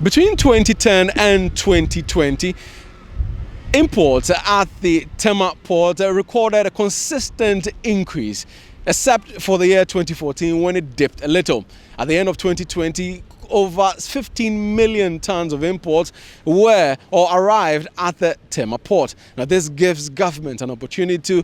Between 2010 and 2020, imports at the Tema port recorded a consistent increase, except for the year 2014 when it dipped a little. At the end of 2020, over 15 million tons of imports were or arrived at the Tema port. Now, this gives government an opportunity to,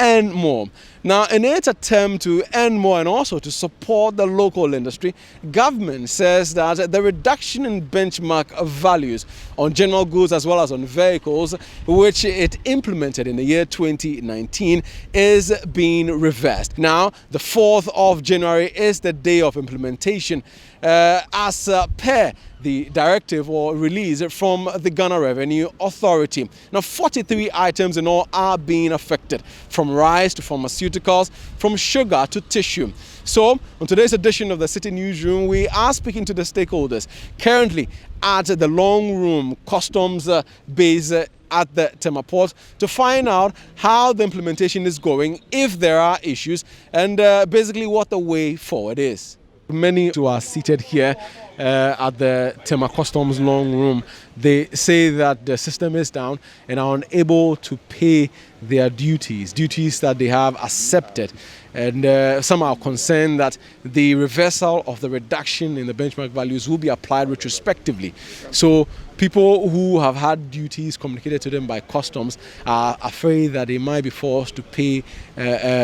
earn more. Now, in its attempt to earn more and also to support the local industry, government says that the reduction in benchmark values on general goods as well as on vehicles, which it implemented in the year 2019, is being reversed. Now, the 4th of January is the day of implementation as per the directive or release from the Ghana Revenue Authority. Now, 43 items in all are being affected, from rice to pharmaceuticals, from sugar to tissue. So, on today's edition of the Citi Newsroom, we are speaking to the stakeholders currently at the Long Room Customs base at the Tema port to find out how the implementation is going, if there are issues, and basically what the way forward is. Many who are seated here at the Tema Customs Long Room, they say that the system is down and are unable to pay their duties that they have accepted. And some are concerned that the reversal of the reduction in the benchmark values will be applied retrospectively. So people who have had duties communicated to them by customs are afraid that they might be forced to pay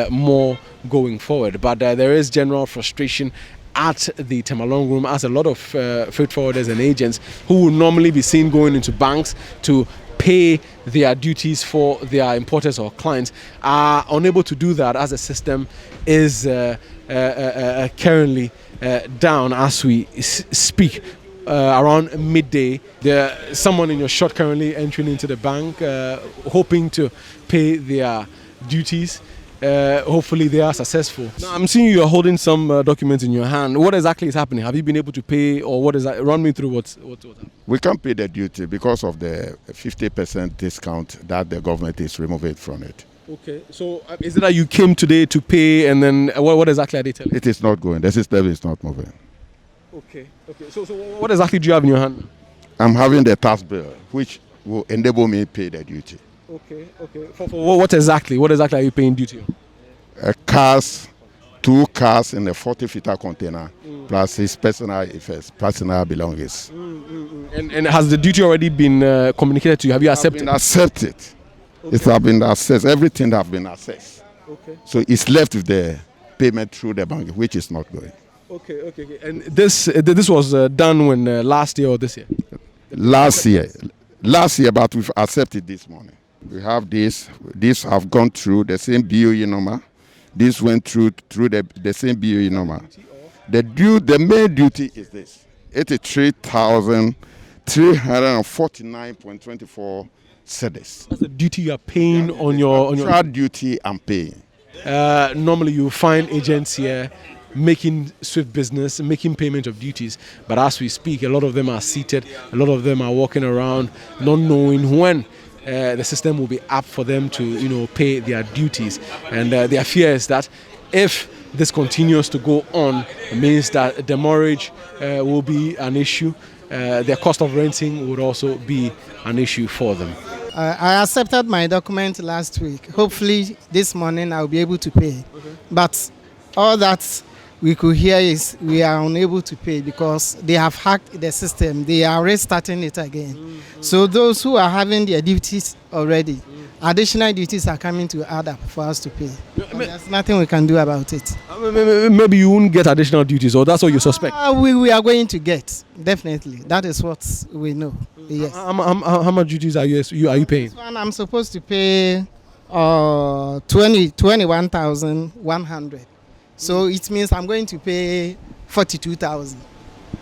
more going forward. But there is general frustration at the Tema Long Room, as a lot of freight forwarders and agents who would normally be seen going into banks to pay their duties for their importers or clients are unable to do that, as the system is currently down as we speak. Around midday, there's someone in your shop currently entering into the bank, hoping to pay their duties. Hopefully they are successful. Now, I'm seeing you are holding some documents in your hand. What exactly is happening? Have you been able to pay, or what is that? Run me through what's happening. We can't pay the duty because of the 50% discount that the government is removing from it. Okay, so is it that you came today to pay, and then what exactly are they telling you? It is not going. The system is not moving. Okay. So what exactly do you have in your hand? I'm having the tax bill, which will enable me to pay the duty. Okay. For what exactly? What exactly are you paying duty on? Two cars in a 40-footer container, plus his personal belongings. And has the duty already been communicated to you? Have you accepted? It has been accepted. Okay. It has been assessed. Everything has been assessed. Okay. So it's left with the payment through the bank, which is not going. Okay. And this was done when last year or this year? Last year, but we've accepted this morning. We have this. These have gone through the same BOE number. This went through the same BOE number. The main duty is this: 83,349.24 cedis. That's the duty you are paying on your duty I'm paying. Normally, you find agents here making swift business, making payment of duties. But as we speak, a lot of them are seated. A lot of them are walking around, not knowing when the system will be up for them to, pay their duties. And their fear is that if this continues to go on, it means that demurrage will be an issue. Their cost of renting would also be an issue for them. I accepted my document last week. Hopefully this morning I'll be able to pay. Okay. But all that we could hear is we are unable to pay because they have hacked the system. They are restarting it again. So those who are having their duties already, additional duties are coming to add up for us to pay. There's nothing we can do about it. Maybe you won't get additional duties, or that's what you suspect? We are going to get, definitely. That is what we know. Yes. How much duties are you paying? This one I'm supposed to pay 21,100. So it means I'm going to pay 42,000.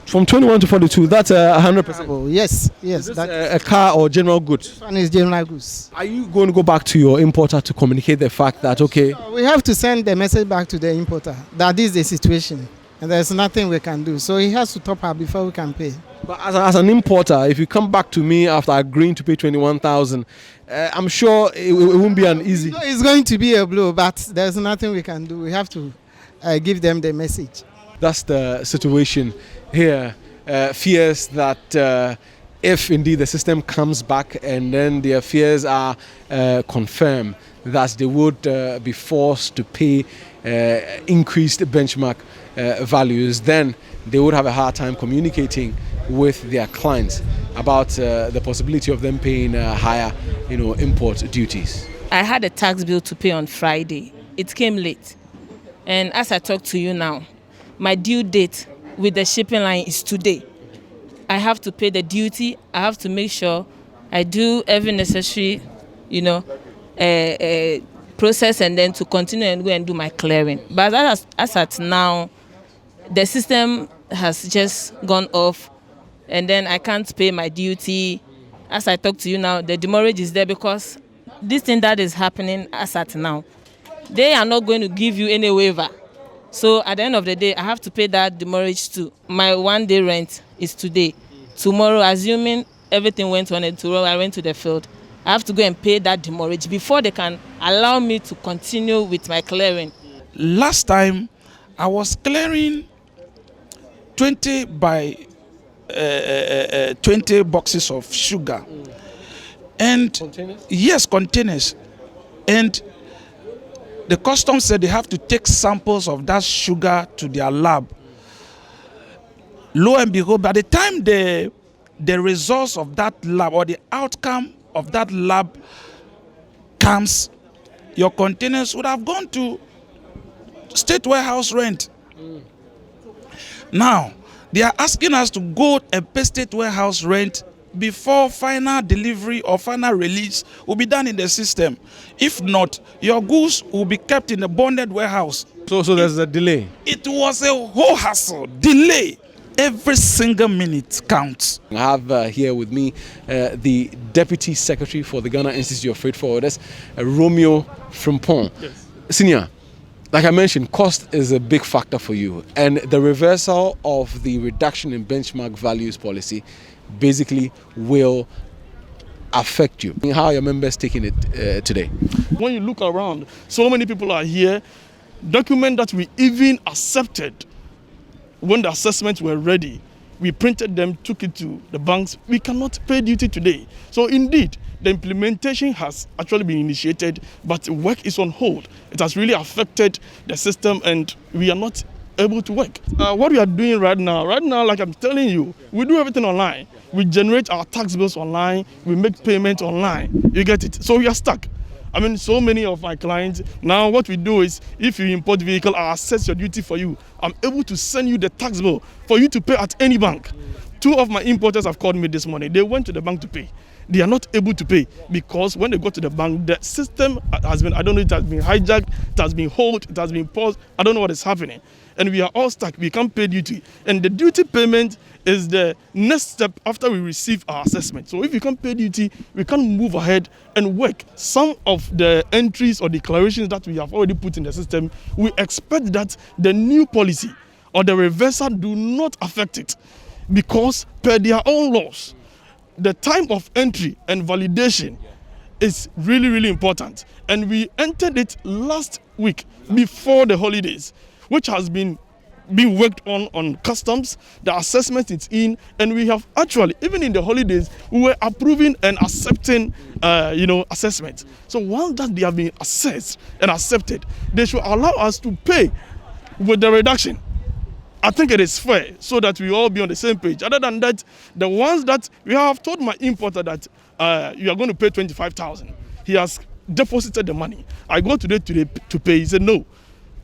From 21 to 42, that's 100%. Oh, yes. Is this a car or general goods? This one is general goods. Are you going to go back to your importer to communicate the fact that, okay? So we have to send the message back to the importer that this is the situation and there's nothing we can do. So he has to top up before we can pay. But as an importer, if you come back to me after agreeing to pay 21,000, I'm sure it won't be an easy. No, it's going to be a blow, but there's nothing we can do. We have to give them the message. That's the situation here fears that if indeed the system comes back and then their fears are confirmed, that they would be forced to pay increased benchmark values, then they would have a hard time communicating with their clients about the possibility of them paying higher, import duties. I had a tax bill to pay on Friday. It came late. And as I talk to you now, my due date with the shipping line is today. I have to pay the duty. I have to make sure I do every necessary, process, and then to continue and go and do my clearing. But as at now, the system has just gone off, and then I can't pay my duty. As I talk to you now, the demurrage is there because this thing that is happening as at now, they are not going to give you any waiver. So at the end of the day, I have to pay that demurrage too. My 1 day rent is today. Tomorrow, assuming everything went on and tomorrow I went to the field, I have to go and pay that demurrage before they can allow me to continue with my clearing. Last time, I was clearing 20 by 20 boxes of sugar. And Containers? yes, containers. And the customs said they have to take samples of that sugar to their lab. Lo and behold, by the time the results of that lab or the outcome of that lab comes, your containers would have gone to state warehouse rent. Now, they are asking us to go and pay state warehouse rent before final delivery or final release will be done in the system. If not, your goods will be kept in a bonded warehouse. So there's a delay. It was a whole hassle, delay. Every single minute counts. I have here with me the Deputy Secretary for the Ghana Institute of Freight Forwarders, Romeo Frimpong. Yes. Senior, like I mentioned, cost is a big factor for you, and the reversal of the reduction in benchmark values policy basically will affect you. How are your members taking it today? When you look around, so many people are here. Documents that we even accepted when the assessments were ready, we printed them, took it to the banks. We cannot pay duty today. So indeed, the implementation has actually been initiated, but work is on hold. It has really affected the system and we are not able to work. What we are doing right now, like I'm telling you, we do everything online. We generate our tax bills online, we make payments online. You get it? So we are stuck. I mean, so many of my clients, now what we do is, if you import vehicle, I assess your duty for you. I'm able to send you the tax bill for you to pay at any bank. 2 of my importers have called me this morning. They went to the bank to pay. They are not able to pay because when they go to the bank, the system has been, I don't know, it has been hijacked, it has been held, it has been paused. I don't know what is happening. And we are all stuck. We can't pay duty. And the duty payment is the next step after we receive our assessment. So if we can't pay duty, we can't move ahead and work. Some of the entries or declarations that we have already put in the system, we expect that the new policy or the reversal do not affect it because per their own laws, the time of entry and validation is really, really important. And we entered it last week before the holidays, which has been worked on customs, the assessment is in, and we have actually, even in the holidays, we were approving and accepting, assessments. So once that they have been assessed and accepted, they should allow us to pay with the reduction. I think it is fair so that we all be on the same page. Other than that, the ones that we have told my importer that you are going to pay 25,000. He has deposited the money. I go today to pay. He said, no,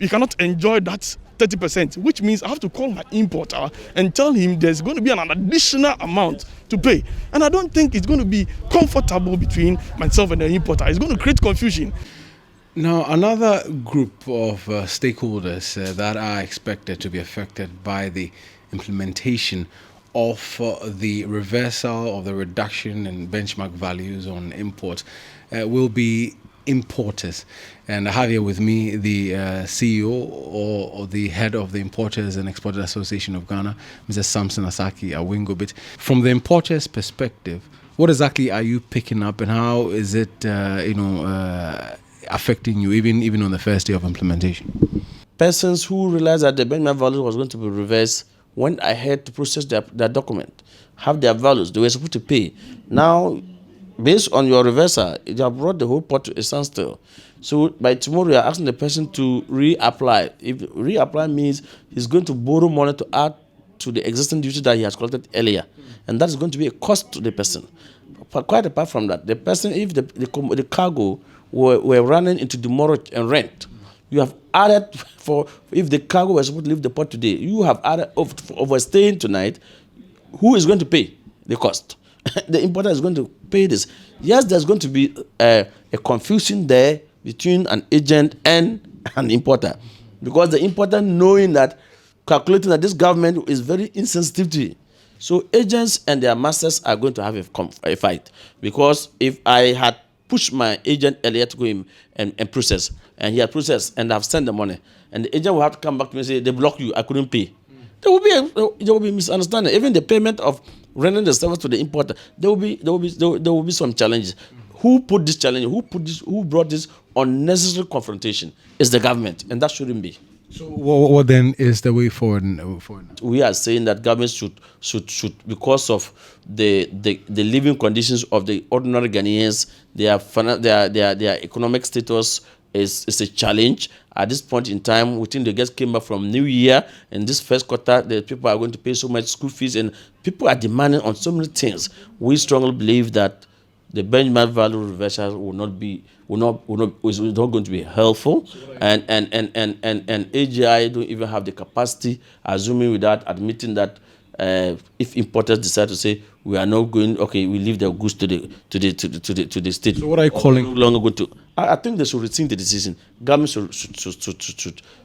you cannot enjoy that 30%, which means I have to call my importer and tell him there's going to be an additional amount to pay. And I don't think it's going to be comfortable between myself and the importer. It's going to create confusion. Now, another group of stakeholders that are expected to be affected by the implementation of the reversal of the reduction in benchmark values on imports will be importers. And I have here with me the CEO or the head of the Importers and Exporters Association of Ghana, Mr. Samson Asaki Awingobit. From the importers' perspective, what exactly are you picking up and how is it, affecting you even on the first day of implementation? Persons who realized that the benchmark value was going to be reversed went ahead to process their document, have their values. They were supposed to pay. Now, based on your reversal, you have brought the whole pot to a standstill. So by tomorrow, you are asking the person to reapply. If reapply means he's going to borrow money to add to the existing duty that he has collected earlier, and that is going to be a cost to the person. But quite apart from that, the person, if the cargo were running into demurrage and rent, you have added for, if the cargo was supposed to leave the port today, you have added overstaying tonight. Who is going to pay the cost? The importer is going to pay this. Yes, there's going to be a confusion there between an agent and an importer, because the importer, knowing that, calculating that this government is very insensitive to it. So agents and their masters are going to have a fight, because if I had pushed my agent earlier to go in and process, and he had processed and I've sent the money, and the agent will have to come back to me and say, they blocked you, I couldn't pay. There will be misunderstanding. Even the payment of rendering the service to the importer, there will be some challenges. Who put this challenge? Who brought this unnecessary confrontation? It's the government, and that shouldn't be. So what then is the way forward? We are saying that government should, because of the living conditions of the ordinary Ghanaians, their economic status is a challenge. At this point in time, we think they just came back from New Year, and this first quarter, the people are going to pay so much school fees, and people are demanding on so many things. We strongly believe that the benchmark value reversal is not going to be helpful, and AGI don't even have the capacity, assuming without admitting that if importers decide to say we are not going, okay, we leave their goods to the state. So what are you calling? No longer going to. I think they should rethink the decision. Government should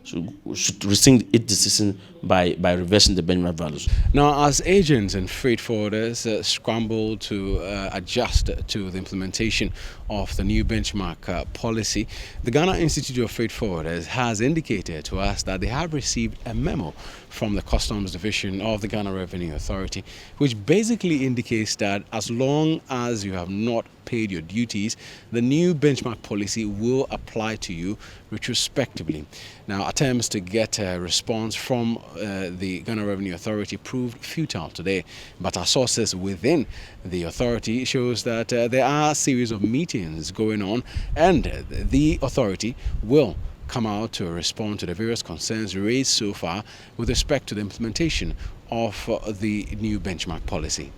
rethink its decision by reversing the benchmark values. Now, as agents and freight forwarders scramble to adjust to the implementation of the new benchmark policy, the Ghana Institute of Freight Forwarders has indicated to us that they have received a memo from the Customs Division of the Ghana Revenue Authority, which basically indicates that as long as you have not paid your duties, the new benchmark policy will apply to you retrospectively. Now, attempts to get a response from the Ghana Revenue Authority proved futile today, but our sources within the authority shows that there are a series of meetings going on, and the authority will come out to respond to the various concerns raised so far with respect to the implementation of the new benchmark policy.